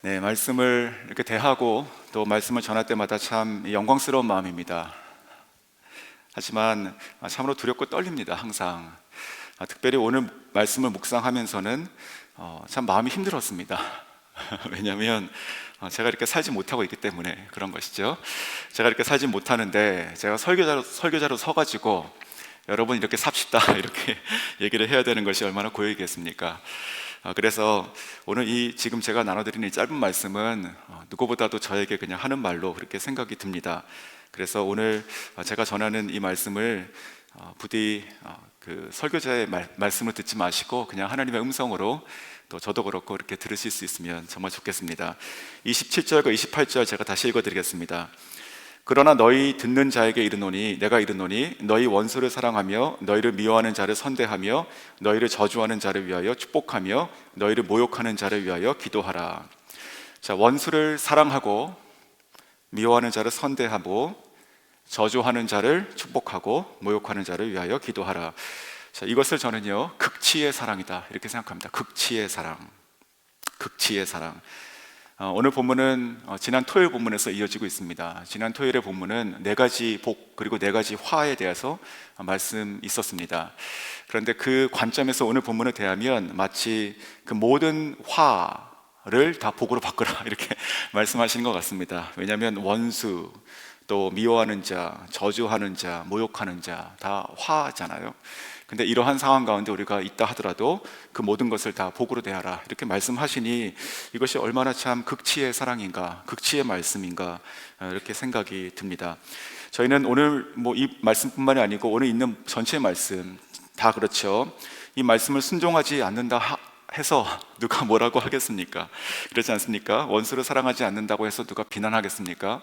네, 말씀을 이렇게 대하고 또 말씀을 전할 때마다 참 영광스러운 마음입니다. 하지만 참으로 두렵고 떨립니다, 항상. 특별히 오늘 말씀을 묵상하면서는 참 마음이 힘들었습니다. 왜냐하면 제가 이렇게 살지 못하고 있기 때문에 그런 것이죠. 제가 이렇게 살지 못하는데 제가 설교자로 서가지고 여러분 이렇게 삽시다 이렇게 얘기를 해야 되는 것이 얼마나 고역이겠습니까? 그래서 오늘 지금 제가 나눠드리는 이 짧은 말씀은 누구보다도 저에게 그냥 하는 말로 그렇게 생각이 듭니다. 그래서 오늘 제가 전하는 이 말씀을 부디 그 설교자의 말씀을 듣지 마시고 그냥 하나님의 음성으로 또 저도 그렇고 이렇게 들으실 수 있으면 정말 좋겠습니다. 27절과 28절 제가 다시 읽어드리겠습니다. 그러나 너희 듣는 자에게 내가 이르노니 너희 원수를 사랑하며 너희를 미워하는 자를 선대하며 너희를 저주하는 자를 위하여 축복하며 너희를 모욕하는 자를 위하여 기도하라. 자, 원수를 사랑하고 미워하는 자를 선대하고 저주하는 자를 축복하고 모욕하는 자를 위하여 기도하라. 자, 이것을 저는요 극치의 사랑이다 이렇게 생각합니다. 극치의 사랑. 오늘 본문은 지난 토요일 본문에서 이어지고 있습니다. 지난 토요일의 본문은 네 가지 복 그리고 네 가지 화에 대해서 말씀 있었습니다. 그런데 그 관점에서 오늘 본문을 대하면 마치 그 모든 화를 다 복으로 바꾸라 이렇게 말씀하시는 것 같습니다. 왜냐하면 원수, 또 미워하는 자, 저주하는 자, 모욕하는 자 다 화잖아요. 근데 이러한 상황 가운데 우리가 있다 하더라도 그 모든 것을 다 복으로 대하라 이렇게 말씀하시니 이것이 얼마나 참 극치의 사랑인가, 극치의 말씀인가 이렇게 생각이 듭니다. 저희는 오늘 이 말씀뿐만이 아니고 오늘 있는 전체 말씀 다 그렇죠. 이 말씀을 순종하지 않는다 해서 누가 뭐라고 하겠습니까? 그렇지 않습니까? 원수를 사랑하지 않는다고 해서 누가 비난하겠습니까?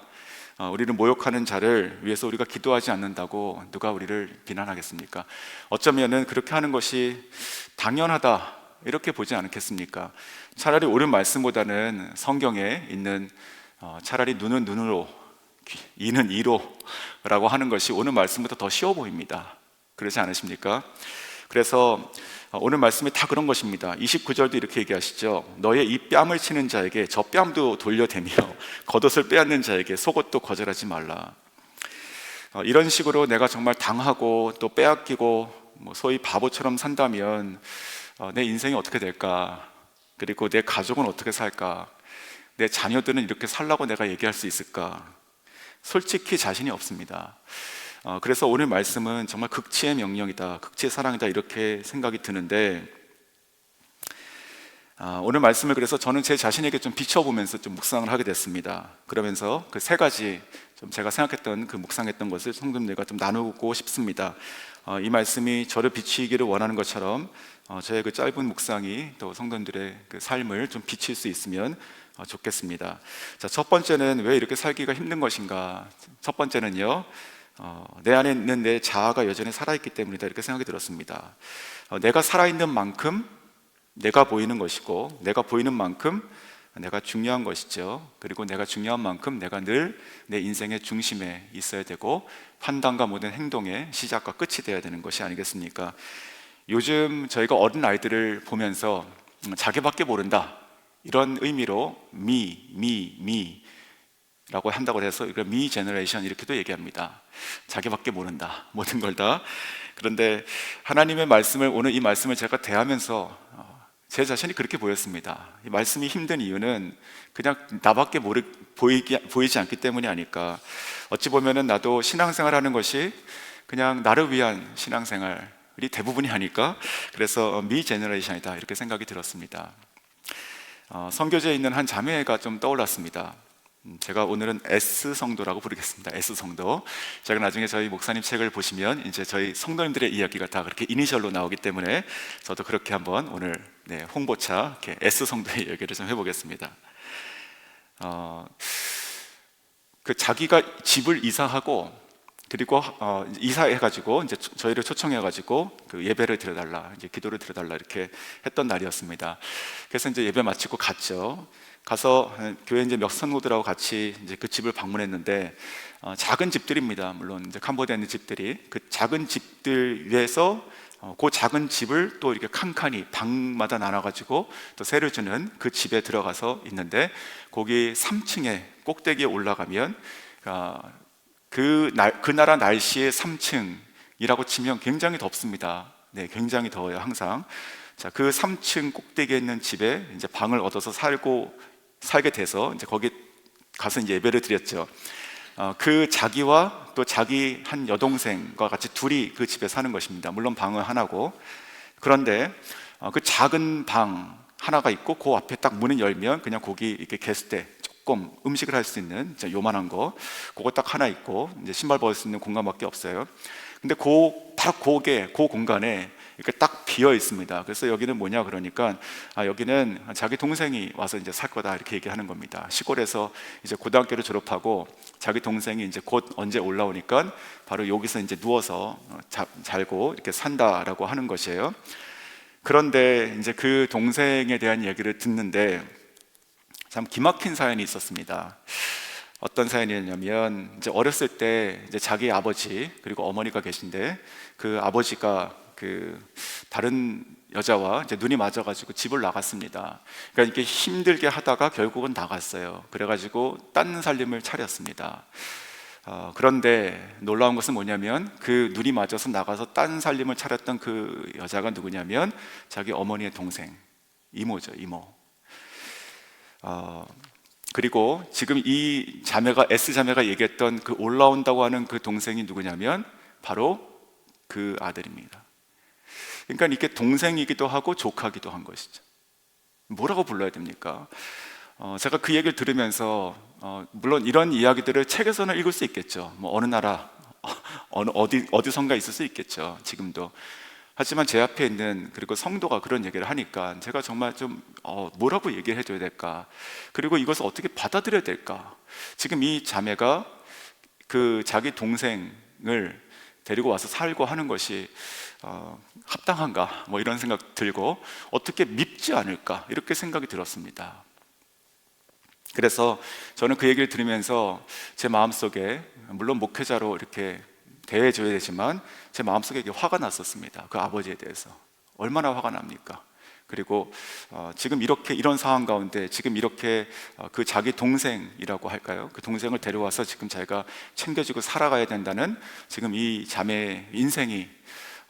우리를 모욕하는 자를 위해서 우리가 기도하지 않는다고 누가 우리를 비난하겠습니까? 어쩌면은 그렇게 하는 것이 당연하다 이렇게 보지 않겠습니까? 차라리 옳은 말씀보다는 성경에 있는 차라리 눈은 눈으로 이는 이로 라고 하는 것이 오늘 말씀보다 더 쉬워 보입니다. 그렇지 않으십니까? 그래서 오늘 말씀이 다 그런 것입니다. 29절도 이렇게 얘기하시죠. 너의 이 뺨을 치는 자에게 저 뺨도 돌려대며 겉옷을 빼앗는 자에게 속옷도 거절하지 말라. 이런 식으로 내가 정말 당하고 또 빼앗기고 소위 바보처럼 산다면 내 인생이 어떻게 될까? 그리고 내 가족은 어떻게 살까? 내 자녀들은 이렇게 살라고 내가 얘기할 수 있을까? 솔직히 자신이 없습니다. 그래서 오늘 말씀은 정말 극치의 명령이다, 극치의 사랑이다 이렇게 생각이 드는데 오늘 말씀을 그래서 저는 제 자신에게 좀 비춰보면서 좀 묵상을 하게 됐습니다. 그러면서 그 세 가지 좀 제가 생각했던 그 묵상했던 것을 성도님들과 좀 나누고 싶습니다. 이 말씀이 저를 비추기를 원하는 것처럼 저의 그 짧은 묵상이 또 성도님들의 그 삶을 좀 비칠 수 있으면 좋겠습니다. 자, 첫 번째는 왜 이렇게 살기가 힘든 것인가? 첫 번째는요, 내 안에 있는 내 자아가 여전히 살아있기 때문이다 이렇게 생각이 들었습니다. 내가 살아있는 만큼 내가 보이는 것이고 내가 보이는 만큼 내가 중요한 것이죠. 그리고 내가 중요한 만큼 내가 늘 내 인생의 중심에 있어야 되고 판단과 모든 행동의 시작과 끝이 되어야 되는 것이 아니겠습니까? 요즘 저희가 어린 아이들을 보면서 자기밖에 모른다 이런 의미로 me 라고 한다고 해서 미 제너레이션 이렇게도 얘기합니다. 자기밖에 모른다, 모든 걸 다. 그런데 하나님의 말씀을, 오늘 이 말씀을 제가 대하면서 제 자신이 그렇게 보였습니다. 이 말씀이 힘든 이유는 그냥 나밖에 보이지 않기 때문이 아닐까. 어찌 보면은 나도 신앙생활하는 것이 그냥 나를 위한 신앙생활이 대부분이 아닐까. 그래서 미 제너레이션이다 이렇게 생각이 들었습니다. 선교지에 있는 한 자매가 좀 떠올랐습니다. 제가 오늘은 S 성도라고 부르겠습니다. S 성도. 제가 나중에 저희 목사님 책을 보시면 이제 저희 성도님들의 이야기가 다 그렇게 이니셜로 나오기 때문에 저도 그렇게 한번 오늘 홍보차 이렇게 S 성도의 얘기를 좀 해보겠습니다. 그 자기가 집을 이사하고 그리고 이사해가지고 이제 저희를 초청해가지고 그 예배를 드려달라, 이제 기도를 드려달라 이렇게 했던 날이었습니다. 그래서 이제 예배 마치고 갔죠. 가서 교회 이제 몇 성도들하고 같이 이제 그 집을 방문했는데 작은 집들입니다. 물론 이제 캄보디아에 있는 집들이 그 작은 집들 위에서 그 작은 집을 또 이렇게 칸칸이 방마다 나눠가지고 또 세를 주는 그 집에 들어가서 있는데, 거기 3층에 꼭대기에 올라가면 그 나라 날씨의 3층이라고 치면 굉장히 덥습니다. 네, 굉장히 더워요, 항상. 자, 그 3층 꼭대기에 있는 집에 이제 방을 얻어서 살게 돼서 이제 거기 가서 이제 예배를 드렸죠. 그 자기와 또 자기 한 여동생과 같이 둘이 그 집에 사는 것입니다. 물론 방은 하나고. 그런데 그 작은 방 하나가 있고, 그 앞에 딱 문을 열면 그냥 거기 이렇게 게스트 조금 음식을 할 수 있는 요만한 거, 그거 딱 하나 있고, 이제 신발 벗을 수 있는 공간밖에 없어요. 근데 바로 그 공간에 이렇게 딱 비어 있습니다. 그래서 여기는 뭐냐 그러니까, 여기는 자기 동생이 와서 이제 살 거다, 이렇게 얘기하는 겁니다. 시골에서 이제 고등학교를 졸업하고 자기 동생이 이제 곧 언제 올라오니까 바로 여기서 이제 누워서 잘고 이렇게 산다라고 하는 것이에요. 그런데 이제 그 동생에 대한 얘기를 듣는데 참 기막힌 사연이 있었습니다. 어떤 사연이었냐면, 이제 어렸을 때 이제 자기 아버지 그리고 어머니가 계신데, 그 아버지가 그 다른 여자와 이제 눈이 맞아가지고 집을 나갔습니다. 그러니까 이렇게 힘들게 하다가 결국은 나갔어요. 그래가지고 딴 살림을 차렸습니다. 그런데 놀라운 것은 뭐냐면, 그 눈이 맞아서 나가서 딴 살림을 차렸던 그 여자가 누구냐면 자기 어머니의 동생, 이모죠, 이모. 그리고 지금 이 자매가, S자매가 얘기했던 그 올라온다고 하는 그 동생이 누구냐면 바로 그 아들입니다. 그러니까 이게 동생이기도 하고 조카기도 한 것이죠. 뭐라고 불러야 됩니까? 제가 그 얘기를 들으면서 물론 이런 이야기들을 책에서는 읽을 수 있겠죠. 뭐 어느 나라 어디선가 있을 수 있겠죠, 지금도. 하지만 제 앞에 있는 그리고 성도가 그런 얘기를 하니까 제가 정말 좀 뭐라고 얘기를 해줘야 될까, 그리고 이것을 어떻게 받아들여야 될까. 지금 이 자매가 그 자기 동생을 데리고 와서 살고 하는 것이 합당한가, 뭐 이런 생각 들고, 어떻게 밉지 않을까, 이렇게 생각이 들었습니다. 그래서 저는 그 얘기를 들으면서 제 마음속에, 물론 목회자로 이렇게 대해줘야 되지만 제 마음속에 화가 났었습니다. 그 아버지에 대해서 얼마나 화가 납니까? 그리고 지금 이런 상황 가운데 지금 이렇게 그 자기 동생이라고 할까요? 그 동생을 데려와서 지금 자기가 챙겨주고 살아가야 된다는 지금 이 자매의 인생이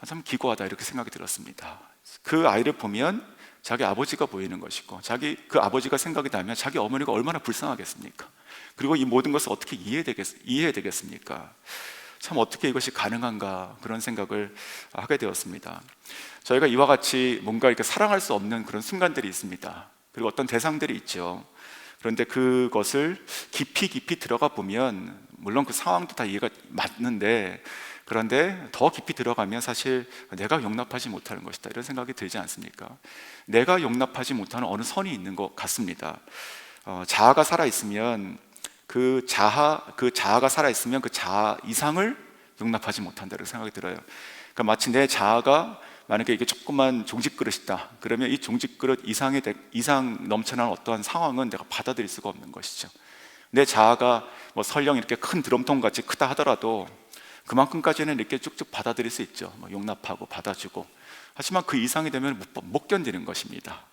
참 기구하다, 이렇게 생각이 들었습니다. 그 아이를 보면 자기 아버지가 보이는 것이고, 그 아버지가 생각이 나면 자기 어머니가 얼마나 불쌍하겠습니까? 그리고 이 모든 것을 어떻게 이해해야 되겠습니까? 참 어떻게 이것이 가능한가, 그런 생각을 하게 되었습니다. 저희가 이와 같이 뭔가 이렇게 사랑할 수 없는 그런 순간들이 있습니다. 그리고 어떤 대상들이 있죠. 그런데 그것을 깊이 들어가 보면, 물론 그 상황도 다 이해가 맞는데, 그런데 더 깊이 들어가면 사실 내가 용납하지 못하는 것이다, 이런 생각이 들지 않습니까? 내가 용납하지 못하는 어느 선이 있는 것 같습니다. 자아가 살아있으면 그 자아가 살아있으면 그 자아 이상을 용납하지 못한다는 생각이 들어요. 그러니까 마치 내 자아가 만약에 이게 조그만 종짓그릇이다, 그러면 이 종짓그릇 이상 넘쳐나는 어떠한 상황은 내가 받아들일 수가 없는 것이죠. 내 자아가 뭐 설령 이렇게 큰 드럼통 같이 크다 하더라도 그만큼까지는 이렇게 쭉쭉 받아들일 수 있죠. 뭐 용납하고 받아주고. 하지만 그 이상이 되면 못 견디는 것입니다.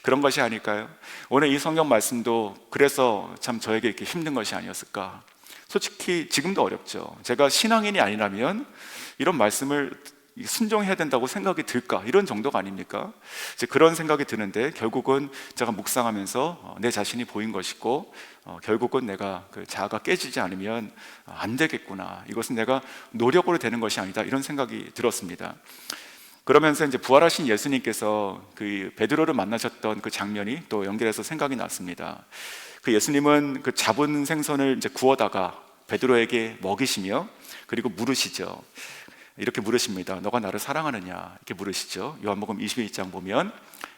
그런 것이 아닐까요? 오늘 이 성경 말씀도 그래서 참 저에게 이렇게 힘든 것이 아니었을까. 솔직히 지금도 어렵죠. 제가 신앙인이 아니라면 이런 말씀을 순종해야 된다고 생각이 들까, 이런 정도가 아닙니까? 이제 그런 생각이 드는데, 결국은 제가 묵상하면서 내 자신이 보인 것이고, 결국은 내가 그 자아가 깨지지 않으면 안 되겠구나, 이것은 내가 노력으로 되는 것이 아니다, 이런 생각이 들었습니다. 그러면서 이제 부활하신 예수님께서 그 베드로를 만나셨던 그 장면이 또 연결해서 생각이 났습니다. 그 예수님은 그 잡은 생선을 이제 구워다가 베드로에게 먹이시며, 그리고 물으시죠. 이렇게 물으십니다. 너가 나를 사랑하느냐, 이렇게 물으시죠. 요한복음 22장 보면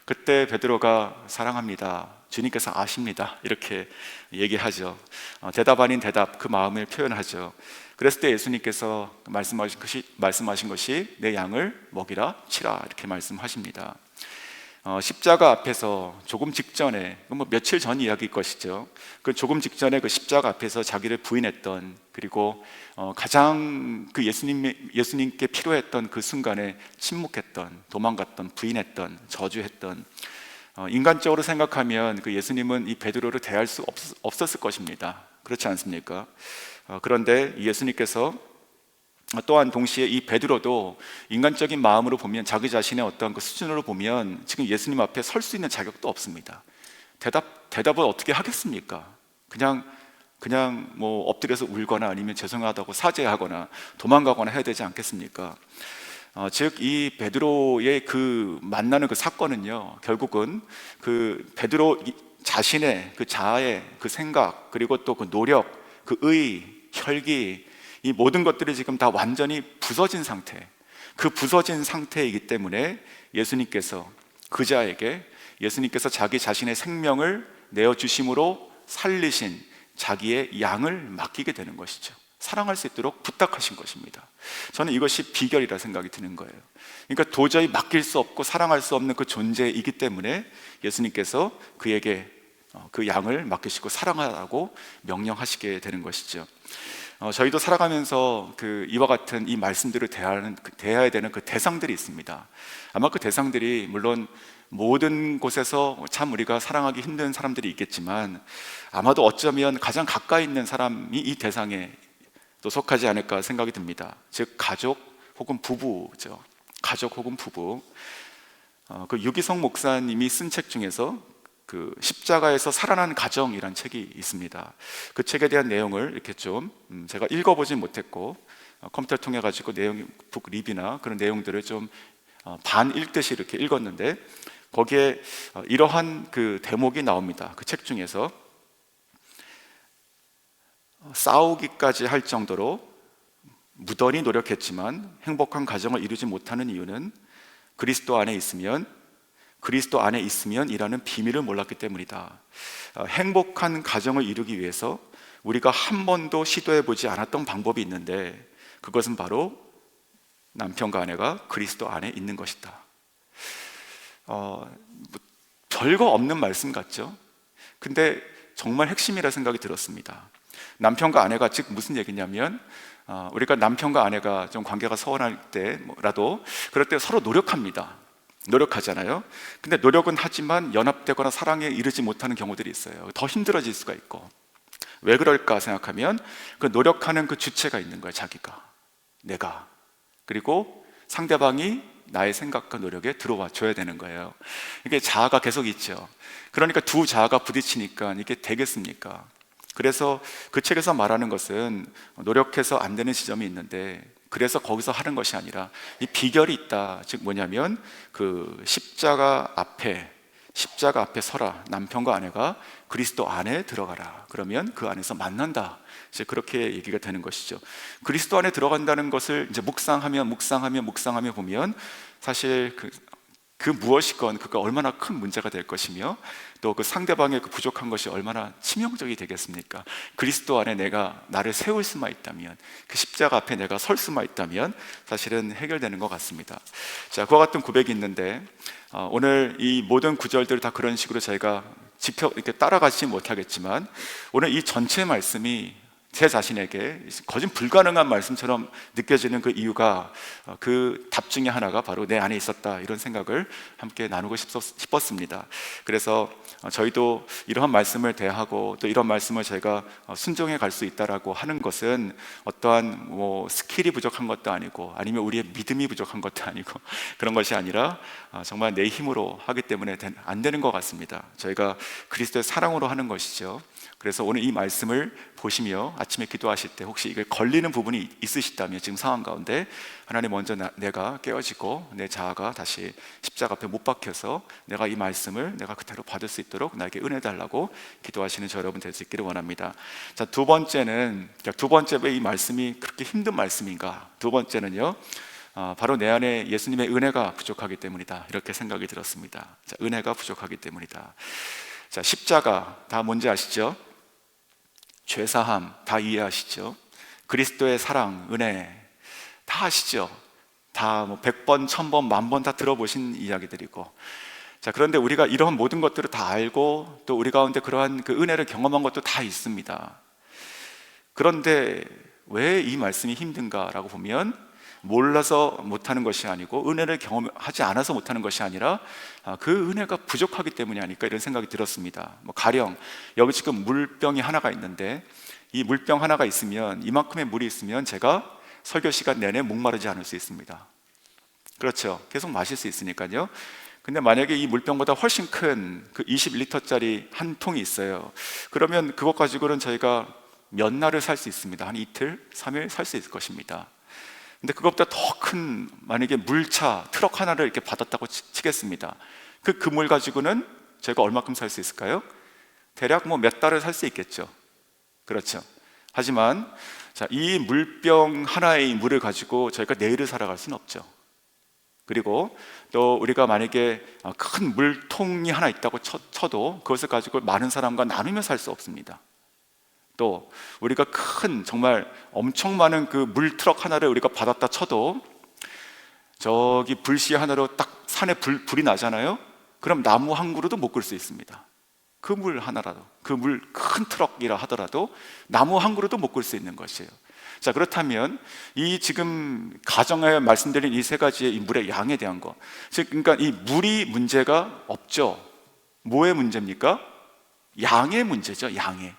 그때 베드로가 사랑합니다, 주님께서 아십니다, 이렇게 얘기하죠. 대답 아닌 대답, 그 마음을 표현하죠. 그랬을 때 예수님께서 말씀하신 것이 내 양을 먹이라 치라, 이렇게 말씀하십니다. 십자가 앞에서 조금 직전에, 뭐 며칠 전 이야기일 것이죠. 그 조금 직전에 그 십자가 앞에서 자기를 부인했던, 그리고 가장 그 예수님께 필요했던 그 순간에 침묵했던, 도망갔던, 부인했던, 저주했던, 인간적으로 생각하면 그 예수님은 이 베드로를 대할 수 없었을 것입니다. 그렇지 않습니까? 그런데 예수님께서 또한 동시에 이 베드로도 인간적인 마음으로 보면, 자기 자신의 어떤 그 수준으로 보면 지금 예수님 앞에 설 수 있는 자격도 없습니다. 대답을 어떻게 하겠습니까? 그냥 뭐 엎드려서 울거나 아니면 죄송하다고 사죄하거나 도망가거나 해야 되지 않겠습니까? 즉 이 베드로의 그 만나는 그 사건은요, 결국은 그 베드로 자신의 그 자아의 그 생각, 그리고 또 그 노력, 그 의, 혈기, 이 모든 것들이 지금 다 완전히 부서진 상태, 그 부서진 상태이기 때문에 예수님께서 그자에게, 예수님께서 자기 자신의 생명을 내어주심으로 살리신 자기의 양을 맡기게 되는 것이죠. 사랑할 수 있도록 부탁하신 것입니다. 저는 이것이 비결이라 생각이 드는 거예요. 그러니까 도저히 맡길 수 없고 사랑할 수 없는 그 존재이기 때문에 예수님께서 그에게 그 양을 맡기시고 사랑하라고 명령하시게 되는 것이죠. 저희도 살아가면서 그 이와 같은 이 말씀들을 대해야 되는 그 대상들이 있습니다. 아마 그 대상들이 물론 모든 곳에서 참 우리가 사랑하기 힘든 사람들이 있겠지만, 아마도 어쩌면 가장 가까이 있는 사람이 이 대상에 또 속하지 않을까 생각이 듭니다. 즉 가족 혹은 부부죠. 가족 혹은 부부. 그 유기성 목사님이 쓴 책 중에서 그 십자가에서 살아난 가정이란 책이 있습니다. 그 책에 대한 내용을 이렇게 좀 제가 읽어보진 못했고 컴퓨터를 통해 가지고 내용, 북 리뷰나 그런 내용들을 좀 반 읽듯이 이렇게 읽었는데, 거기에 이러한 그 대목이 나옵니다. 그 책 중에서 싸우기까지 할 정도로 무던히 노력했지만 행복한 가정을 이루지 못하는 이유는 그리스도 안에 있으면 이라는 비밀을 몰랐기 때문이다. 행복한 가정을 이루기 위해서 우리가 한 번도 시도해보지 않았던 방법이 있는데, 그것은 바로 남편과 아내가 그리스도 안에 있는 것이다. 별거 없는 말씀 같죠? 근데 정말 핵심이라 생각이 들었습니다. 남편과 아내가, 즉 무슨 얘기냐면, 우리가 남편과 아내가 좀 관계가 서운할 때라도 그럴 때 서로 노력하잖아요. 근데 노력은 하지만 연합되거나 사랑에 이르지 못하는 경우들이 있어요. 더 힘들어질 수가 있고. 왜 그럴까 생각하면 그 노력하는 그 주체가 있는 거예요. 자기가, 내가, 그리고 상대방이 나의 생각과 노력에 들어와 줘야 되는 거예요. 이게 자아가 계속 있죠. 그러니까 두 자아가 부딪히니까 이게 되겠습니까? 그래서 그 책에서 말하는 것은 노력해서 안 되는 지점이 있는데, 그래서 거기서 하는 것이 아니라 이 비결이 있다. 즉 뭐냐면 그 십자가 앞에 서라. 남편과 아내가 그리스도 안에 들어가라. 그러면 그 안에서 만난다. 이제 그렇게 얘기가 되는 것이죠. 그리스도 안에 들어간다는 것을 이제 묵상하며 보면 사실 그 무엇이건 그가 얼마나 큰 문제가 될 것이며, 또 그 상대방의 그 부족한 것이 얼마나 치명적이 되겠습니까? 그리스도 안에 내가 나를 세울 수만 있다면, 그 십자가 앞에 내가 설 수만 있다면 사실은 해결되는 것 같습니다. 자, 그와 같은 고백이 있는데, 오늘 이 모든 구절들을 다 그런 식으로 저희가 이렇게 따라가지 못하겠지만, 오늘 이 전체 말씀이 제 자신에게 거진 불가능한 말씀처럼 느껴지는 그 이유가, 그 답 중에 하나가 바로 내 안에 있었다, 이런 생각을 함께 나누고 싶었습니다. 그래서 저희도 이러한 말씀을 대하고 또 이런 말씀을 저희가 순종해 갈 수 있다라고 하는 것은 어떠한 뭐 스킬이 부족한 것도 아니고 아니면 우리의 믿음이 부족한 것도 아니고 그런 것이 아니라 정말 내 힘으로 하기 때문에 안 되는 것 같습니다. 저희가 그리스도의 사랑으로 하는 것이죠. 그래서 오늘 이 말씀을 보시며 아침에 기도하실 때 혹시 이게 걸리는 부분이 있으시다면, 지금 상황 가운데 하나님 먼저 내가 깨어지고 내 자아가 다시 십자가 앞에 못 박혀서 내가 이 말씀을 내가 그대로 받을 수 있도록 나에게 은혜 달라고 기도하시는 저 여러분 될 수 있기를 원합니다. 자, 두 번째, 왜 이 말씀이 그렇게 힘든 말씀인가? 두 번째는요, 바로 내 안에 예수님의 은혜가 부족하기 때문이다, 이렇게 생각이 들었습니다. 자, 은혜가 부족하기 때문이다. 자, 십자가 다 뭔지 아시죠? 죄사함 다 이해하시죠? 그리스도의 사랑, 은혜 다 아시죠? 다 뭐 100번, 1000번, 10,000번 다 들어보신 이야기들이고, 자, 그런데 우리가 이러한 모든 것들을 다 알고 또 우리 가운데 그러한 그 은혜를 경험한 것도 다 있습니다. 그런데 왜 이 말씀이 힘든가라고 보면 몰라서 못하는 것이 아니고 은혜를 경험하지 않아서 못하는 것이 아니라 그 은혜가 부족하기 때문이 아닐까 이런 생각이 들었습니다. 가령 여기 지금 물병이 하나가 있는데 이 물병 하나가 있으면 이만큼의 물이 있으면 제가 설교 시간 내내 목마르지 않을 수 있습니다. 그렇죠. 계속 마실 수 있으니까요. 근데 만약에 이 물병보다 훨씬 큰 그 20리터짜리 한 통이 있어요. 그러면 그것 가지고는 저희가 몇 날을 살 수 있습니다. 한 이틀, 3일 살 수 있을 것입니다. 근데 그것보다 더 큰 만약에 물차 트럭 하나를 이렇게 받았다고 치겠습니다. 그 물 가지고는 저희가 얼마큼 살 수 있을까요? 대략 몇 달을 살 수 있겠죠. 그렇죠. 하지만 이 물병 하나의 물을 가지고 저희가 내일을 살아갈 수는 없죠. 그리고 또 우리가 만약에 큰 물통이 하나 있다고 쳐도 그것을 가지고 많은 사람과 나누며 살 수 없습니다. 또 우리가 큰 정말 엄청 많은 그 물 트럭 하나를 우리가 받았다 쳐도 저기 불씨 하나로 딱 산에 불이 나잖아요. 그럼 나무 한 그루도 못 끌 수 있습니다. 그 물 하나라도, 그 물 큰 트럭이라 하더라도 나무 한 그루도 못 끌 수 있는 것이에요. 자, 그렇다면 이 지금 가정에 말씀드린 이 세 가지의 이 물의 양에 대한 것, 즉 그러니까 이 물이 문제가 없죠. 뭐의 문제입니까? 양의 문제죠. 양의.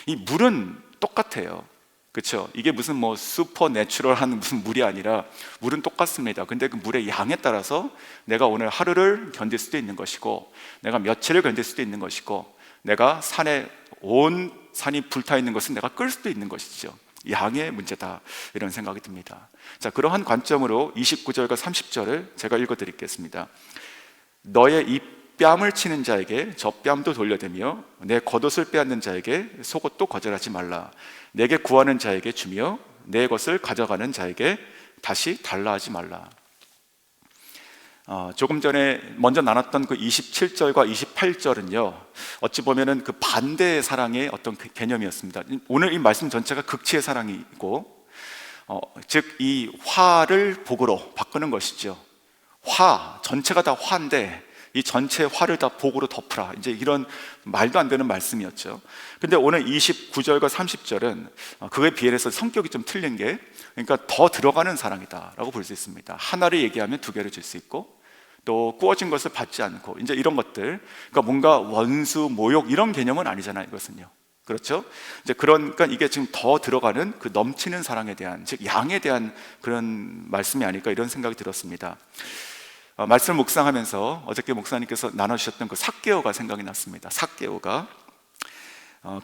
이 물은 똑같아요. 그렇죠? 이게 무슨 슈퍼 내추럴한 무슨 물이 아니라 물은 똑같습니다. 근데 그 물의 양에 따라서 내가 오늘 하루를 견딜 수도 있는 것이고 내가 며칠을 견딜 수도 있는 것이고 내가 산에 온 산이 불타 있는 것은 내가 끌 수도 있는 것이죠. 양의 문제다 이런 생각이 듭니다. 자, 그러한 관점으로 29절과 30절을 제가 읽어드리겠습니다. 너의 이 뺨을 치는 자에게 저 뺨도 돌려대며 내 겉옷을 빼앗는 자에게 속옷도 거절하지 말라. 내게 구하는 자에게 주며 내 것을 가져가는 자에게 다시 달라 하지 말라. 조금 전에 먼저 나눴던 그 27절과 28절은요 어찌 보면은 그 반대의 사랑의 어떤 그 개념이었습니다. 오늘 이 말씀 전체가 극치의 사랑이고 즉 이 화를 복으로 바꾸는 것이죠. 화 전체가 다 화인데 이 전체 화를 다 복으로 덮으라, 이제 이런 말도 안 되는 말씀이었죠. 근데 오늘 29절과 30절은 그에 비해서 성격이 좀 틀린 게, 그러니까 더 들어가는 사랑이다라고 볼 수 있습니다. 하나를 얘기하면 두 개를 줄 수 있고 또 구워진 것을 받지 않고 이제 이런 것들, 그러니까 뭔가 원수 모욕 이런 개념은 아니잖아요, 이것은요. 그렇죠? 이제 그러니까 이게 지금 더 들어가는 그 넘치는 사랑에 대한, 즉 양에 대한 그런 말씀이 아닐까 이런 생각이 들었습니다. 말씀 묵상하면서 어저께 목사님께서 나눠주셨던 그 삭개오가 생각이 났습니다. 삭개오가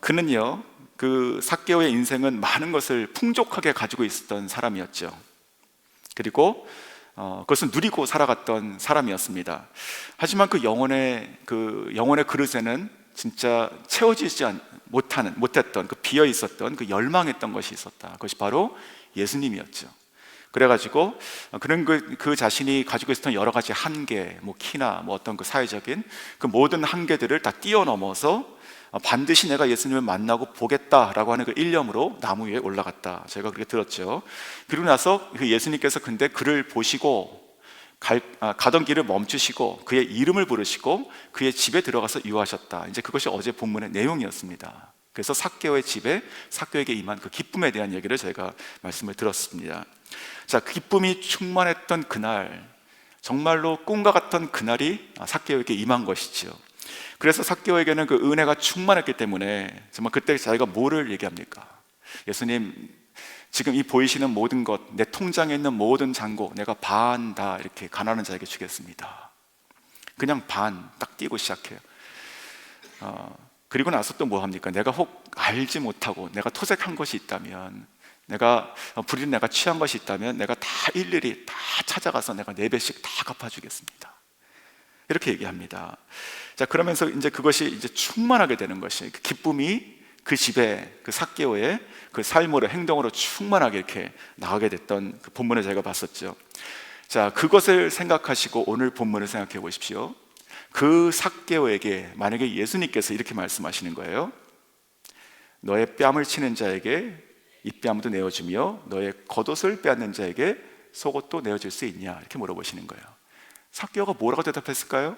그는요, 그 삭개오의 인생은 많은 것을 풍족하게 가지고 있었던 사람이었죠. 그리고 그것을 누리고 살아갔던 사람이었습니다. 하지만 그 영혼의 그릇에는 진짜 채워지지 못했던, 그 비어 있었던, 그 열망했던 것이 있었다. 그것이 바로 예수님이었죠. 그래가지고 그런 그 자신이 가지고 있었던 여러 가지 한계, 키나 어떤 그 사회적인 그 모든 한계들을 다 뛰어넘어서 반드시 내가 예수님을 만나고 보겠다라고 하는 그 일념으로 나무 위에 올라갔다. 제가 그렇게 들었죠. 그리고 나서 그 예수님께서 근데 그를 보시고 가던 길을 멈추시고 그의 이름을 부르시고 그의 집에 들어가서 유하셨다. 이제 그것이 어제 본문의 내용이었습니다. 그래서 삭개오의 집에 삭개오에게 임한 그 기쁨에 대한 얘기를 저희가 말씀을 들었습니다. 자, 그 기쁨이 충만했던 그날, 정말로 꿈과 같던 그날이 삭개오에게 임한 것이죠. 그래서 삭개오에게는 그 은혜가 충만했기 때문에 정말 그때 자기가 뭐를 얘기합니까? 예수님, 지금 이 보이시는 모든 것, 내 통장에 있는 모든 잔고 내가 반 다 이렇게 가난한 자에게 주겠습니다. 그냥 반 딱 띄고 시작해요. 그리고 나서 또 뭐 합니까? 내가 혹 알지 못하고 내가 토색한 것이 있다면, 내가 불의를 내가 취한 것이 있다면 내가 다 일일이 다 찾아가서 내가 4배씩 다 갚아주겠습니다. 이렇게 얘기합니다. 자, 그러면서 이제 그것이 이제 충만하게 되는 것이, 그 기쁨이 그 집에, 그 삭개오의 그 삶으로, 행동으로 충만하게 이렇게 나가게 됐던 그 본문을 제가 봤었죠. 자, 그것을 생각하시고 오늘 본문을 생각해 보십시오. 그 삭개오에게 만약에 예수님께서 이렇게 말씀하시는 거예요. 너의 뺨을 치는 자에게 이 뺨도 내어주며 너의 겉옷을 빼앗는 자에게 속옷도 내어줄 수 있냐, 이렇게 물어보시는 거예요. 삭개오가 뭐라고 대답했을까요?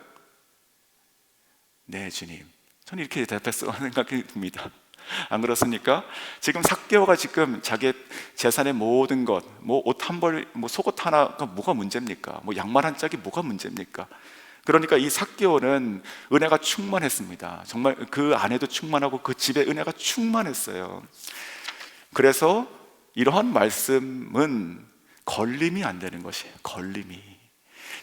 네, 주님. 저는 이렇게 대답했어 생각이 듭니다. 안 그렇습니까? 지금 삭개오가 지금 자기 재산의 모든 것, 뭐 옷 한 벌, 뭐 속옷 하나가 뭐가 문제입니까? 뭐 양말 한 짝이 뭐가 문제입니까? 그러니까 이 삭개오는 은혜가 충만했습니다. 정말 그 안에도 충만하고 그 집에 은혜가 충만했어요. 그래서 이러한 말씀은 걸림이 안 되는 것이에요. 걸림이.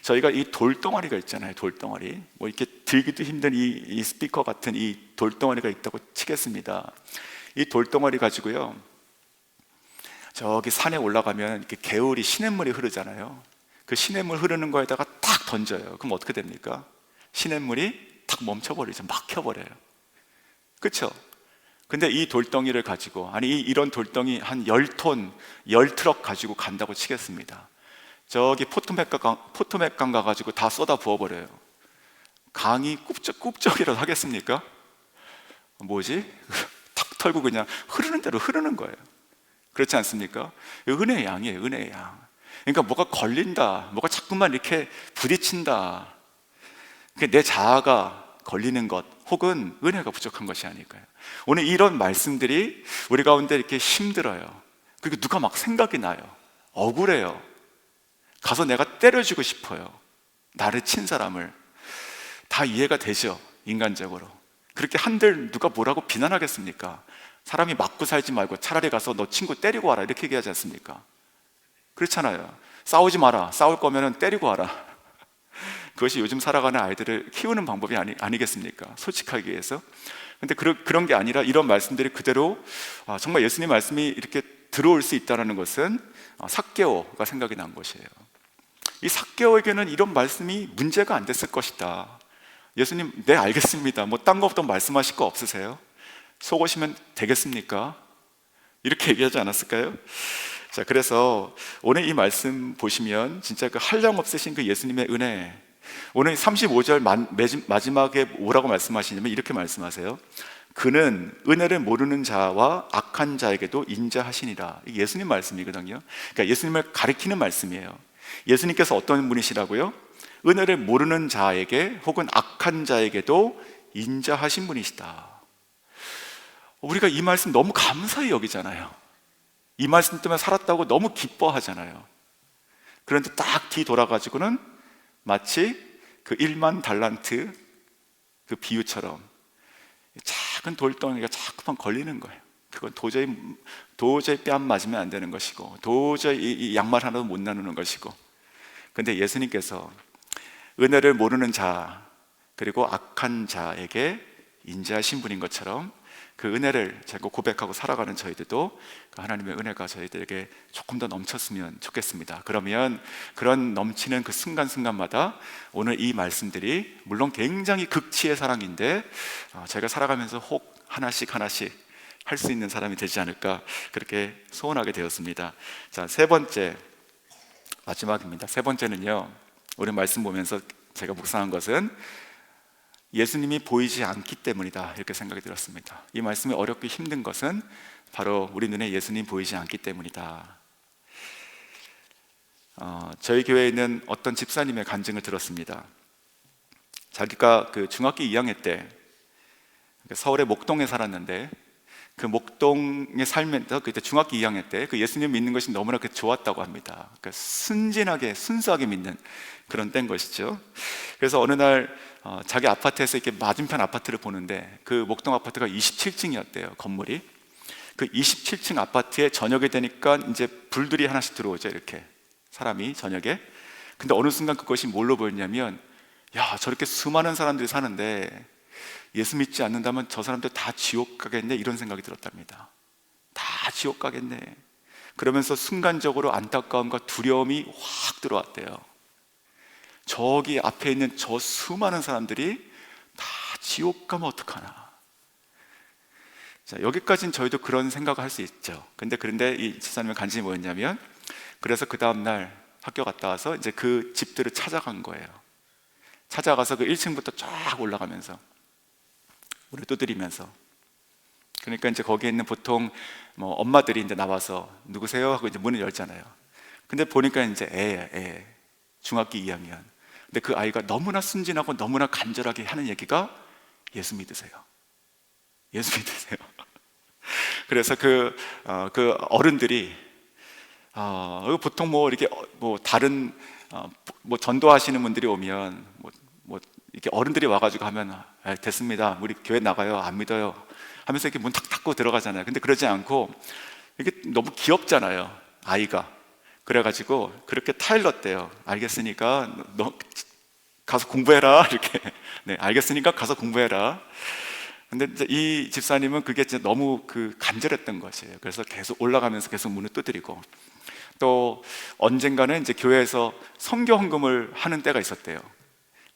저희가 이 돌덩어리가 있잖아요. 돌덩어리. 뭐 이렇게 들기도 힘든 이 스피커 같은 이 돌덩어리가 있다고 치겠습니다. 이 돌덩어리 가지고요, 저기 산에 올라가면 이렇게 개울이 시냇물이 흐르잖아요. 그 시냇물 흐르는 거에다가 딱 던져요. 그럼 어떻게 됩니까? 시냇물이 탁 멈춰버리죠. 막혀버려요. 그렇죠? 근데 이 돌덩이를 가지고, 아니 이런 돌덩이 한 10톤, 10트럭 가지고 간다고 치겠습니다. 저기 포토맥강 가가지고 다 쏟아 부어버려요. 강이 꿉쩍이라도 하겠습니까? 뭐지? 탁 털고 그냥 흐르는 대로 흐르는 거예요. 그렇지 않습니까? 은혜의 양이에요. 은혜의 양. 그러니까 뭐가 걸린다, 뭐가 자꾸만 이렇게 부딪힌다, 내 자아가 걸리는 것 혹은 은혜가 부족한 것이 아닐까요? 오늘 이런 말씀들이 우리 가운데 이렇게 힘들어요. 그리고 누가 막 생각이 나요. 억울해요. 가서 내가 때려주고 싶어요. 나를 친 사람을. 다 이해가 되죠, 인간적으로. 그렇게 한들 누가 뭐라고 비난하겠습니까? 사람이 맞고 살지 말고 차라리 가서 너 친구 때리고 와라, 이렇게 얘기하지 않습니까? 그렇잖아요. 싸우지 마라. 싸울 거면 때리고 와라. 그것이 요즘 살아가는 아이들을 키우는 방법이 아니겠습니까? 솔직하기 위해서. 근데 그런 게 아니라 이런 말씀들이 그대로 정말 예수님 말씀이 이렇게 들어올 수 있다는 것은 삭개오가 생각이 난 것이에요. 이 삭개오에게는 이런 말씀이 문제가 안 됐을 것이다. 예수님, 네 알겠습니다. 뭐 딴 것도 말씀하실 거 없으세요? 속으시면 되겠습니까? 이렇게 얘기하지 않았을까요? 자, 그래서 오늘 이 말씀 보시면 진짜 그 한량없으신 그 예수님의 은혜, 오늘 35절 마지막에 뭐라고 말씀하시냐면 이렇게 말씀하세요. 그는 은혜를 모르는 자와 악한 자에게도 인자하시니라. 이게 예수님 말씀이거든요. 그러니까 예수님을 가리키는 말씀이에요. 예수님께서 어떤 분이시라고요? 은혜를 모르는 자에게 혹은 악한 자에게도 인자하신 분이시다. 우리가 이 말씀 너무 감사히 여기잖아요. 이 말씀 때문에 살았다고 너무 기뻐하잖아요. 그런데 딱 뒤 돌아가지고는 마치 그 1만 달란트 그 비유처럼 작은 돌덩이가 자꾸만 걸리는 거예요. 그건 도저히 뺨 맞으면 안 되는 것이고, 도저히 이 양말 하나도 못 나누는 것이고. 근데 예수님께서 은혜를 모르는 자 그리고 악한 자에게 인자하신 분인 것처럼 그 은혜를 자꾸 고백하고 살아가는 저희들도 그 하나님의 은혜가 저희들에게 조금 더 넘쳤으면 좋겠습니다. 그러면 그런 넘치는 그 순간순간마다 오늘 이 말씀들이 물론 굉장히 극치의 사랑인데 저희가 살아가면서 혹 하나씩 할 수 있는 사람이 되지 않을까, 그렇게 소원하게 되었습니다. 자, 세 번째, 마지막입니다. 세 번째는요, 우리 말씀 보면서 제가 묵상한 것은 예수님이 보이지 않기 때문이다, 이렇게 생각이 들었습니다. 이 말씀이 어렵고 힘든 것은 바로 우리 눈에 예수님 보이지 않기 때문이다. 저희 교회에 있는 어떤 집사님의 간증을 들었습니다. 자기가 그 중학교 2학년 때 서울의 목동에 살았는데, 그 목동에 살면서 그때 중학교 2학년 때 그 예수님 믿는 것이 너무나 좋았다고 합니다. 그러니까 순진하게 순수하게 믿는 그런 때인 것이죠. 그래서 어느 날 자기 아파트에서 이렇게 맞은편 아파트를 보는데 그 목동 아파트가 27층이었대요, 건물이. 그 27층 아파트에 저녁에 되니까 이제 불들이 하나씩 들어오죠, 이렇게 사람이 저녁에. 근데 어느 순간 그것이 뭘로 보였냐면, 야, 저렇게 수많은 사람들이 사는데 예수 믿지 않는다면 저 사람들 다 지옥 가겠네, 이런 생각이 들었답니다. 다 지옥 가겠네. 그러면서 순간적으로 안타까움과 두려움이 확 들어왔대요. 저기 앞에 있는 저 수많은 사람들이 다 지옥 가면 어떡하나. 자, 여기까지는 저희도 그런 생각을 할 수 있죠. 그런데 이 집사님의 간증이 뭐였냐면, 그래서 그 다음날 학교 갔다 와서 이제 그 집들을 찾아간 거예요. 찾아가서 그 1층부터 쫙 올라가면서 문을 두드리면서, 그러니까 이제 거기에 있는 보통 뭐 엄마들이 이제 나와서 누구세요? 하고 이제 문을 열잖아요. 근데 보니까 이제 애 중학교 2학년. 근데 그 아이가 너무나 순진하고 너무나 간절하게 하는 얘기가 예수 믿으세요. 예수 믿으세요. 그래서 그 어른들이 보통 뭐 이렇게 뭐 다른 뭐 전도하시는 분들이 오면 뭐 이렇게 어른들이 와가지고 하면 됐습니다. 우리 교회 나가요. 안 믿어요. 하면서 이렇게 문 탁 닫고 들어가잖아요. 근데 그러지 않고 이게 너무 귀엽잖아요. 아이가. 그래가지고 그렇게 타일렀대요. 알겠으니까 너 가서 공부해라. 이렇게. 네, 알겠으니까 가서 공부해라. 근데 이제 이 집사님은 그게 진짜 너무 간절했던 것이에요. 그래서 계속 올라가면서 계속 문을 두드리고, 또 언젠가는 이제 교회에서 선교 헌금을 하는 때가 있었대요.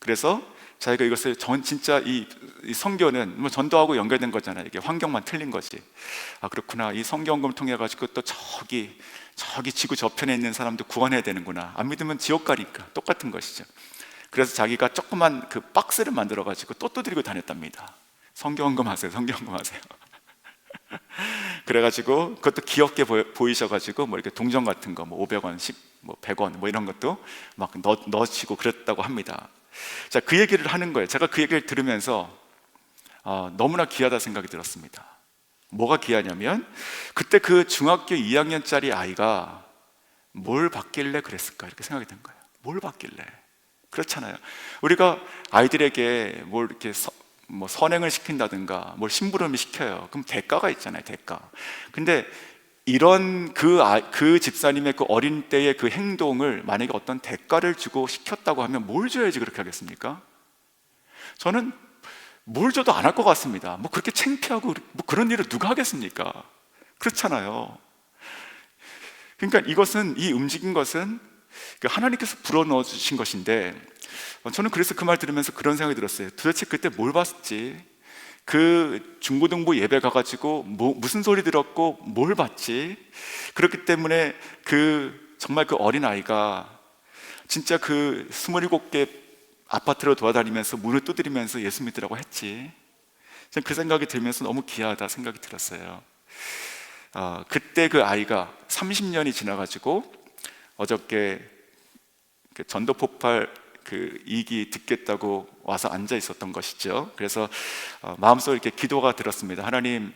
그래서 자기가 이것을 진짜 이 선교는 뭐 전도하고 연결된 거잖아요. 이게 환경만 틀린 거지. 그렇구나. 이 선교 헌금을 통해 가지고 또 저기 지구 저편에 있는 사람도 구원해야 되는구나. 안 믿으면 지옥 가니까 똑같은 것이죠. 그래서 자기가 조그만 그 박스를 만들어 가지고 또 두드리고 다녔답니다. 선교 헌금 하세요. 선교 헌금 하세요. 그래가지고 그것도 귀엽게 보이셔가지고 뭐 이렇게 동전 같은 거 뭐 500원, 100원 뭐 이런 것도 막 넣으시고 그랬다고 합니다. 자, 그 얘기를 하는 거예요. 제가 그 얘기를 들으면서 너무나 귀하다 생각이 들었습니다. 뭐가 귀하냐면 그때 그 중학교 2학년짜리 아이가 뭘 받길래 그랬을까 이렇게 생각이 든 거예요. 뭘 받길래? 그렇잖아요. 우리가 아이들에게 뭘 이렇게 뭐 선행을 시킨다든가 뭘 심부름을 시켜요. 그럼 대가가 있잖아요. 대가. 근데 이런 그 집사님의 그 어린 때의 그 행동을 만약에 어떤 대가를 주고 시켰다고 하면 뭘 줘야지 그렇게 하겠습니까? 저는 뭘 줘도 안 할 것 같습니다. 뭐 그렇게 창피하고 뭐 그런 일을 누가 하겠습니까? 그렇잖아요. 그러니까 이 움직인 것은 하나님께서 불어넣어 주신 것인데, 저는 그래서 그 말 들으면서 그런 생각이 들었어요. 도대체 그때 뭘 봤지? 그 중고등부 예배 가가지고 무슨 소리 들었고 뭘 봤지? 그렇기 때문에 정말 그 어린아이가 진짜 그 27개 아파트로 돌아다니면서 문을 두드리면서 예수 믿으라고 했지. 저는 그 생각이 들면서 너무 귀하다 생각이 들었어요. 그때 그 아이가 30년이 지나가지고 어저께 그 전도폭발 그 2기 듣겠다고 와서 앉아 있었던 것이죠. 그래서 마음속에 이렇게 기도가 들었습니다. 하나님,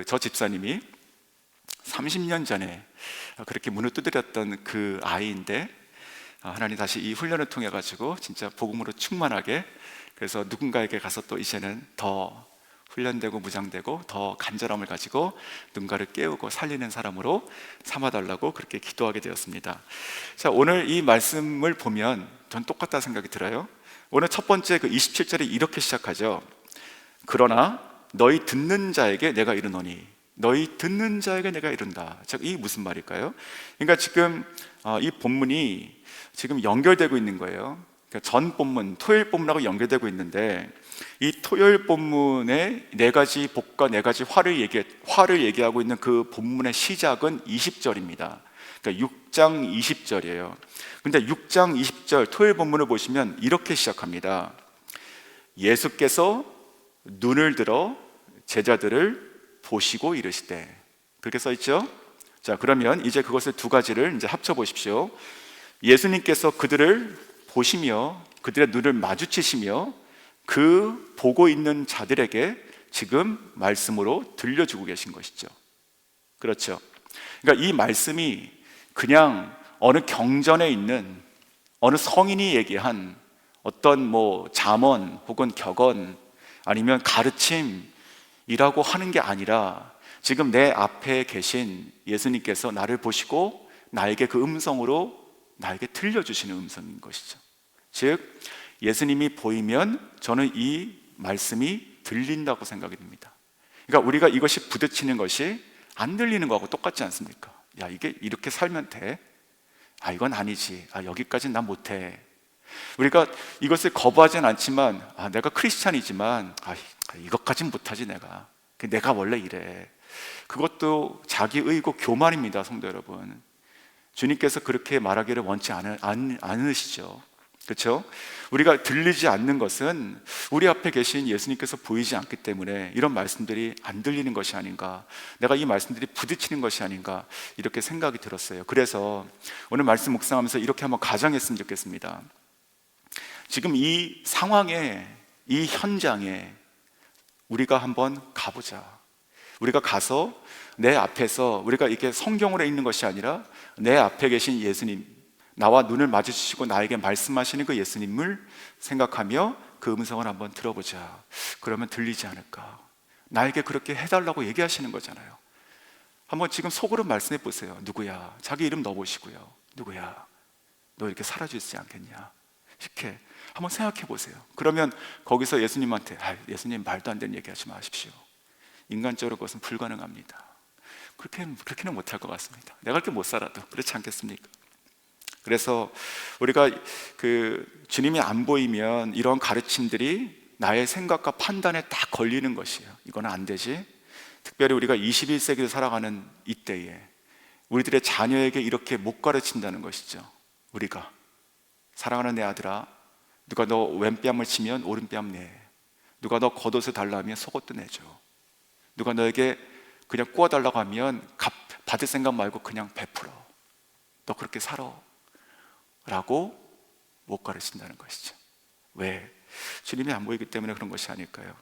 저 집사님이 30년 전에 그렇게 문을 두드렸던 그 아이인데, 하나님 다시 이 훈련을 통해 가지고 진짜 복음으로 충만하게, 그래서 누군가에게 가서 또 이제는 더 훈련되고 무장되고 더 간절함을 가지고 누군가를 깨우고 살리는 사람으로 삼아달라고 그렇게 기도하게 되었습니다. 자, 오늘 이 말씀을 보면 전 똑같다 생각이 들어요. 오늘 첫 번째 그 27절에 이렇게 시작하죠. 그러나 너희 듣는 자에게 내가 이르노니, 너희 듣는 자에게 내가 이른다. 즉, 이게 무슨 말일까요? 그러니까 지금 이 본문이 지금 연결되고 있는 거예요. 그러니까 전 본문, 토요일 본문하고 연결되고 있는데, 이 토요일 본문의 네 가지 복과 네 가지 화를 얘기하고 있는 그 본문의 시작은 20절입니다. 그러니까 6장 20절이에요. 근데 6장 20절 토요일 본문을 보시면 이렇게 시작합니다. 예수께서 눈을 들어 제자들을 보시고 이르시되, 그렇게 써 있죠? 자, 그러면 이제 그것을 두 가지를 이제 합쳐 보십시오. 예수님께서 그들을 보시며 그들의 눈을 마주치시며 그 보고 있는 자들에게 지금 말씀으로 들려주고 계신 것이죠. 그렇죠? 그러니까 이 말씀이 그냥 어느 경전에 있는 어느 성인이 얘기한 어떤 뭐 잠언 혹은 격언 아니면 가르침이라고 하는 게 아니라, 지금 내 앞에 계신 예수님께서 나를 보시고 나에게 그 음성으로 나에게 들려주시는 음성인 것이죠. 즉, 예수님이 보이면 저는 이 말씀이 들린다고 생각이 듭니다. 그러니까 우리가 이것이 부딪히는 것이 안 들리는 거하고 똑같지 않습니까? 야, 이게 이렇게 살면 돼? 이건 아니지. 여기까지는 난 못해. 우리가 이것을 거부하진 않지만, 내가 크리스찬이지만 이것까진 못하지. 내가 원래 이래. 그것도 자기 의고 교만입니다. 성도 여러분, 주님께서 그렇게 말하기를 원치 않으시죠. 그렇죠? 우리가 들리지 않는 것은 우리 앞에 계신 예수님께서 보이지 않기 때문에 이런 말씀들이 안 들리는 것이 아닌가, 내가 이 말씀들이 부딪히는 것이 아닌가, 이렇게 생각이 들었어요. 그래서 오늘 말씀 묵상하면서 이렇게 한번 가정했으면 좋겠습니다. 지금 이 상황에, 이 현장에 우리가 한번 가보자. 우리가 가서 내 앞에서, 우리가 이게 성경으로 읽는 것이 아니라 내 앞에 계신 예수님, 나와 눈을 마주치시고 나에게 말씀하시는 그 예수님을 생각하며 그 음성을 한번 들어보자. 그러면 들리지 않을까? 나에게 그렇게 해달라고 얘기하시는 거잖아요. 한번 지금 속으로 말씀해 보세요. 누구야? 자기 이름 넣어보시고요. 누구야? 너 이렇게 사라질 수 있지 않겠냐? 이렇게 한번 생각해 보세요. 그러면 거기서 예수님한테 예수님 말도 안 되는 얘기 하지 마십시오. 인간적으로 그것은 불가능합니다. 그렇게는 못할 것 같습니다. 내가 그렇게 못 살아도 그렇지 않겠습니까? 그래서 우리가 주님이 안 보이면 이런 가르침들이 나의 생각과 판단에 딱 걸리는 것이에요. 이거는 안 되지. 특별히 우리가 21세기를 살아가는 이때에 우리들의 자녀에게 이렇게 못 가르친다는 것이죠. 우리가 사랑하는 내 아들아, 누가 너 왼뺨을 치면 오른뺨 내, 누가 너 겉옷을 달라면 속옷도 내줘, 누가 너에게 그냥 구워달라고 하면 받을 생각 말고 그냥 베풀어, 너 그렇게 살아 라고 못 가르친다는 것이죠. 왜? 주님이 안 보이기 때문에 그런 것이 아닐까요?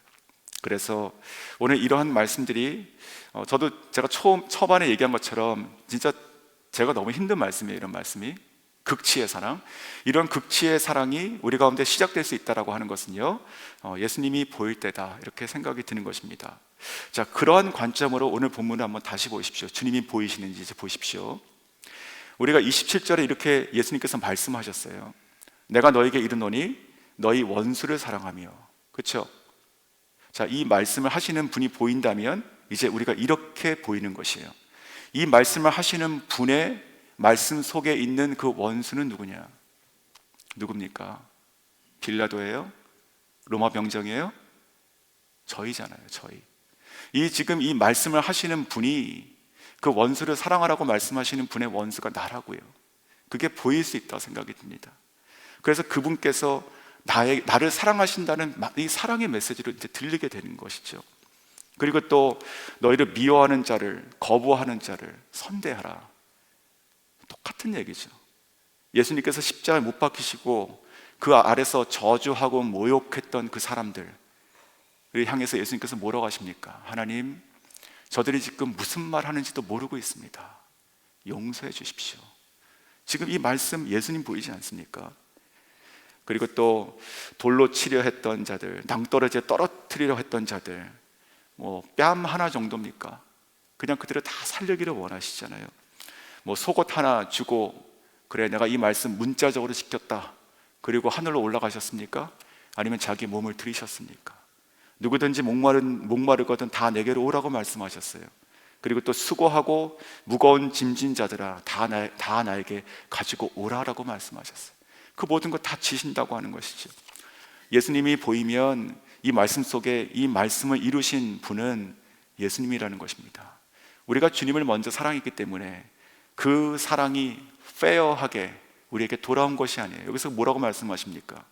그래서 오늘 이러한 말씀들이 저도 제가 초반에 얘기한 것처럼 진짜 제가 너무 힘든 말씀이에요. 이런 말씀이 극치의 사랑, 이런 극치의 사랑이 우리 가운데 시작될 수 있다라고 하는 것은요, 예수님이 보일 때다 이렇게 생각이 드는 것입니다. 자, 그러한 관점으로 오늘 본문을 한번 다시 보십시오. 주님이 보이시는지 이제 보십시오. 우리가 27절에 이렇게 예수님께서 말씀하셨어요. 내가 너에게 이르노니 너희 원수를 사랑하며. 그렇죠? 자, 이 말씀을 하시는 분이 보인다면 이제 우리가 이렇게 보이는 것이에요. 이 말씀을 하시는 분의 말씀 속에 있는 그 원수는 누구냐? 누굽니까? 빌라도예요? 로마 병정이에요? 저희잖아요. 저희. 지금 이 말씀을 하시는 분이 그 원수를 사랑하라고 말씀하시는 분의 원수가 나라고요. 그게 보일 수 있다고 생각이 듭니다. 그래서 그분께서 나를 사랑하신다는 이 사랑의 메시지를 이제 들리게 되는 것이죠. 그리고 또 너희를 미워하는 자를, 거부하는 자를 선대하라. 똑같은 얘기죠. 예수님께서 십자가에 못 박히시고 그 아래서 저주하고 모욕했던 그 사람들을 향해서 예수님께서 뭐라고 하십니까? 하나님, 저들이 지금 무슨 말 하는지도 모르고 있습니다. 용서해 주십시오. 지금 이 말씀 예수님 보이지 않습니까? 그리고 또 돌로 치려 했던 자들, 낭떠러지에 떨어뜨리려 했던 자들, 뺨 하나 정도입니까? 그냥 그들을 다 살려기를 원하시잖아요. 속옷 하나 주고 그래 내가 이 말씀 문자적으로 지켰다 그리고 하늘로 올라가셨습니까? 아니면 자기 몸을 들이셨습니까? 누구든지 목마르거든 다 내게로 오라고 말씀하셨어요. 그리고 또 수고하고 무거운 짐진 자들아 다 나에게 가지고 오라라고 말씀하셨어요. 그 모든 것 다 지신다고 하는 것이죠. 예수님이 보이면 이 말씀 속에 이 말씀을 이루신 분은 예수님이라는 것입니다. 우리가 주님을 먼저 사랑했기 때문에 그 사랑이 페어하게 우리에게 돌아온 것이 아니에요. 여기서 뭐라고 말씀하십니까?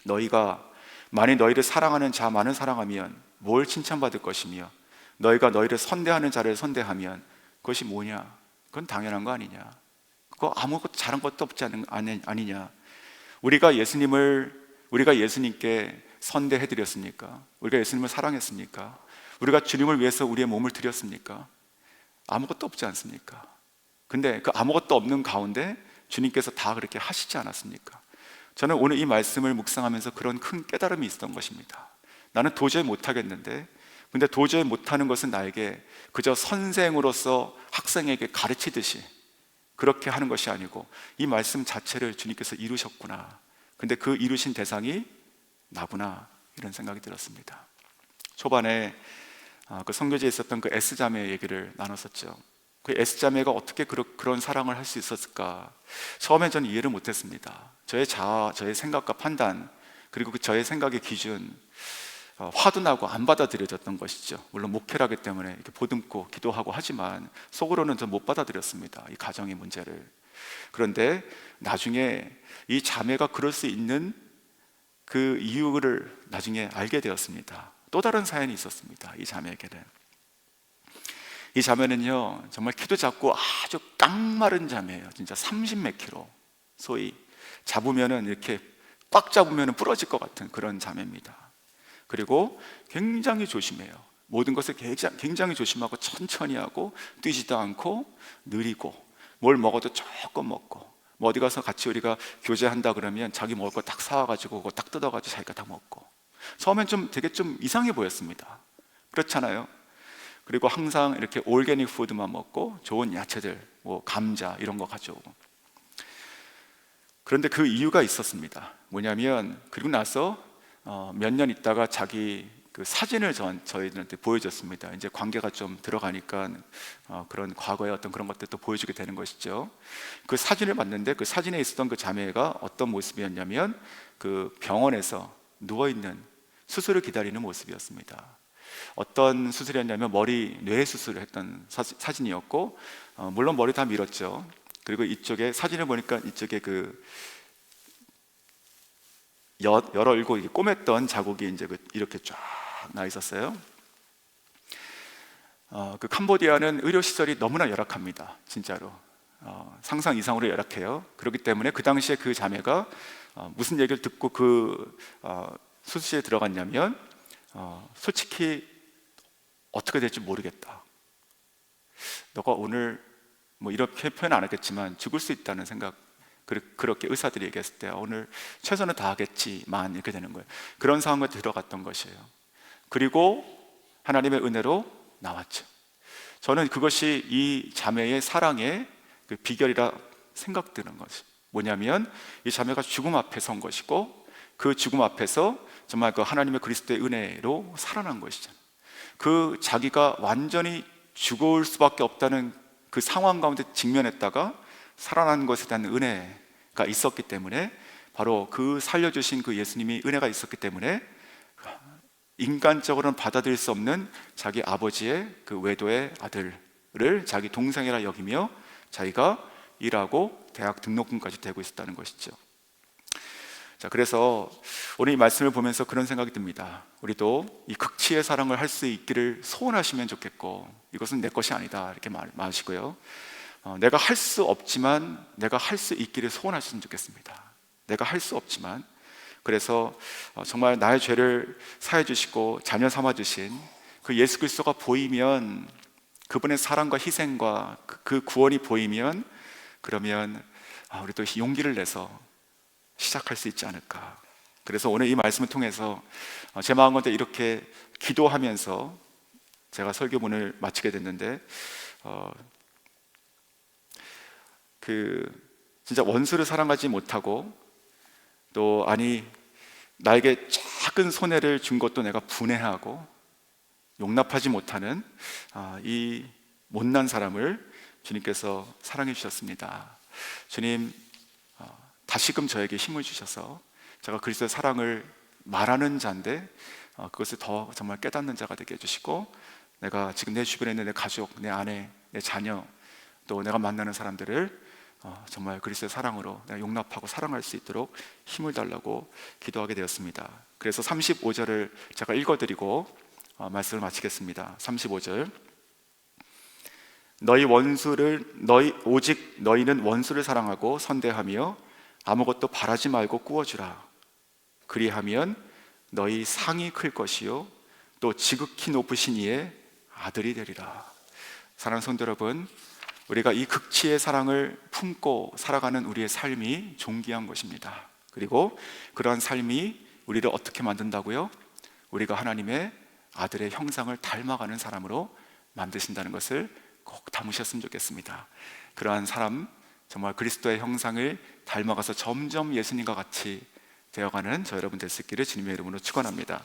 너희가 만일 너희를 사랑하는 자만을 사랑하면 뭘 칭찬받을 것이며 너희가 너희를 선대하는 자를 선대하면 그것이 뭐냐? 그건 당연한 거 아니냐? 그거 아무것도 잘한 것도 없지 아니냐? 우리가 예수님께 선대해드렸습니까? 우리가 예수님을 사랑했습니까? 우리가 주님을 위해서 우리의 몸을 드렸습니까? 아무것도 없지 않습니까? 근데 그 아무것도 없는 가운데 주님께서 다 그렇게 하시지 않았습니까? 저는 오늘 이 말씀을 묵상하면서 그런 큰 깨달음이 있었던 것입니다. 나는 도저히 못하겠는데, 근데 도저히 못하는 것은 나에게 그저 선생으로서 학생에게 가르치듯이 그렇게 하는 것이 아니고 이 말씀 자체를 주님께서 이루셨구나. 근데 그 이루신 대상이 나구나, 이런 생각이 들었습니다. 초반에 그 선교지에 있었던 그 S자매 얘기를 나눴었죠. 그 S자매가 어떻게 그런 사랑을 할 수 있었을까? 처음에 저는 이해를 못했습니다. 저의 자아, 저의 생각과 판단, 그리고 저의 생각의 기준, 화도 나고 안 받아들여졌던 것이죠. 물론 목회를 하기 때문에 이렇게 보듬고 기도하고 하지만 속으로는 전 못 받아들였습니다. 이 가정의 문제를. 그런데 나중에 이 자매가 그럴 수 있는 그 이유를 나중에 알게 되었습니다. 또 다른 사연이 있었습니다. 이 자매에게는. 이 자매는요, 정말 키도 작고 아주 깡마른 자매예요. 진짜 30몇 킬로, 소위 잡으면은 이렇게 꽉 잡으면은 부러질 것 같은 그런 자매입니다. 그리고 굉장히 조심해요. 모든 것을 굉장히 조심하고 천천히 하고 뛰지도 않고 느리고 뭘 먹어도 조금 먹고 뭐 어디 가서 같이 우리가 교제한다 그러면 자기 먹을 거 딱 사와가지고 그거 딱 뜯어가지고 자기가 다 먹고 처음엔 되게 좀 이상해 보였습니다. 그렇잖아요. 그리고 항상 이렇게 올게닉 푸드만 먹고 좋은 야채들 뭐 감자 이런 거 가져오고 그런데 그 이유가 있었습니다. 뭐냐면 그리고 나서 몇 년 있다가 자기 그 사진을 저희들한테 보여줬습니다. 이제 관계가 좀 들어가니까 그런 과거의 어떤 그런 것들도 보여주게 되는 것이죠. 그 사진을 봤는데 그 사진에 있었던 그 자매가 어떤 모습이었냐면 그 병원에서 누워있는 수술을 기다리는 모습이었습니다. 어떤 수술이었냐면 뇌 수술을 했던 사진이었고 물론 머리 다 밀었죠. 그리고 이쪽에 사진을 보니까 이쪽에 그 열어일고 꼬맸던 자국이 이제 이렇게 쫙 나 있었어요. 그 캄보디아는 의료 시설이 너무나 열악합니다. 진짜로 상상 이상으로 열악해요. 그렇기 때문에 그 당시에 그 자매가 무슨 얘기를 듣고 그 수술실에 들어갔냐면 솔직히 어떻게 될지 모르겠다. 너가 오늘 뭐 이렇게 표현 안 했겠지만 죽을 수 있다는 생각, 그렇게 의사들이 얘기했을 때 오늘 최선을 다하겠지만 이렇게 되는 거예요. 그런 상황에 들어갔던 것이에요. 그리고 하나님의 은혜로 나왔죠. 저는 그것이 이 자매의 사랑의 그 비결이라 생각드는 것이 뭐냐면 이 자매가 죽음 앞에 선 것이고 그 죽음 앞에서 정말 그 하나님의 그리스도의 은혜로 살아난 것이잖아요. 그 자기가 완전히 죽을 수밖에 없다는 그 상황 가운데 직면했다가 살아난 것에 대한 은혜가 있었기 때문에 바로 그 살려주신 그 예수님이 은혜가 있었기 때문에 인간적으로는 받아들일 수 없는 자기 아버지의 그 외도의 아들을 자기 동생이라 여기며 자기가 일하고 대학 등록금까지 대고 있었다는 것이죠. 자, 그래서 오늘 이 말씀을 보면서 그런 생각이 듭니다. 우리도 이 극치의 사랑을 할 수 있기를 소원하시면 좋겠고 이것은 내 것이 아니다 이렇게 말하시고요. 내가 할 수 없지만 내가 할 수 있기를 소원하시면 좋겠습니다. 내가 할 수 없지만 그래서 정말 나의 죄를 사해 주시고 자녀 삼아 주신 그 예수 그리스도가 보이면 그분의 사랑과 희생과 그 구원이 보이면 그러면 우리 또 용기를 내서 시작할 수 있지 않을까. 그래서 오늘 이 말씀을 통해서 제 마음 가운데 이렇게 기도하면서 제가 설교문을 마치게 됐는데 진짜 원수를 사랑하지 못하고 또 나에게 작은 손해를 준 것도 내가 분해하고 용납하지 못하는 이 못난 사람을 주님께서 사랑해 주셨습니다. 주님 다시금 저에게 힘을 주셔서 제가 그리스도의 사랑을 말하는 자인데 그것을 더 정말 깨닫는 자가 되게 해주시고 내가 지금 내 주변에 있는 내 가족, 내 아내, 내 자녀 또 내가 만나는 사람들을 정말 그리스도의 사랑으로 내가 용납하고 사랑할 수 있도록 힘을 달라고 기도하게 되었습니다. 그래서 35절을 제가 읽어드리고 말씀을 마치겠습니다. 35절 오직 너희는 원수를 사랑하고 선대하며 아무것도 바라지 말고 꾸어주라. 그리하면 너희 상이 클 것이요 또 지극히 높으신 이의 아들이 되리라. 사랑하는 성도 여러분, 우리가 이 극치의 사랑을 품고 살아가는 우리의 삶이 존귀한 것입니다. 그리고 그러한 삶이 우리를 어떻게 만든다고요? 우리가 하나님의 아들의 형상을 닮아가는 사람으로 만드신다는 것을 꼭 담으셨으면 좋겠습니다. 그러한 사람, 정말 그리스도의 형상을 닮아가서 점점 예수님과 같이 되어가는 저 여러분 될 수 있기를 주님의 이름으로 축원합니다.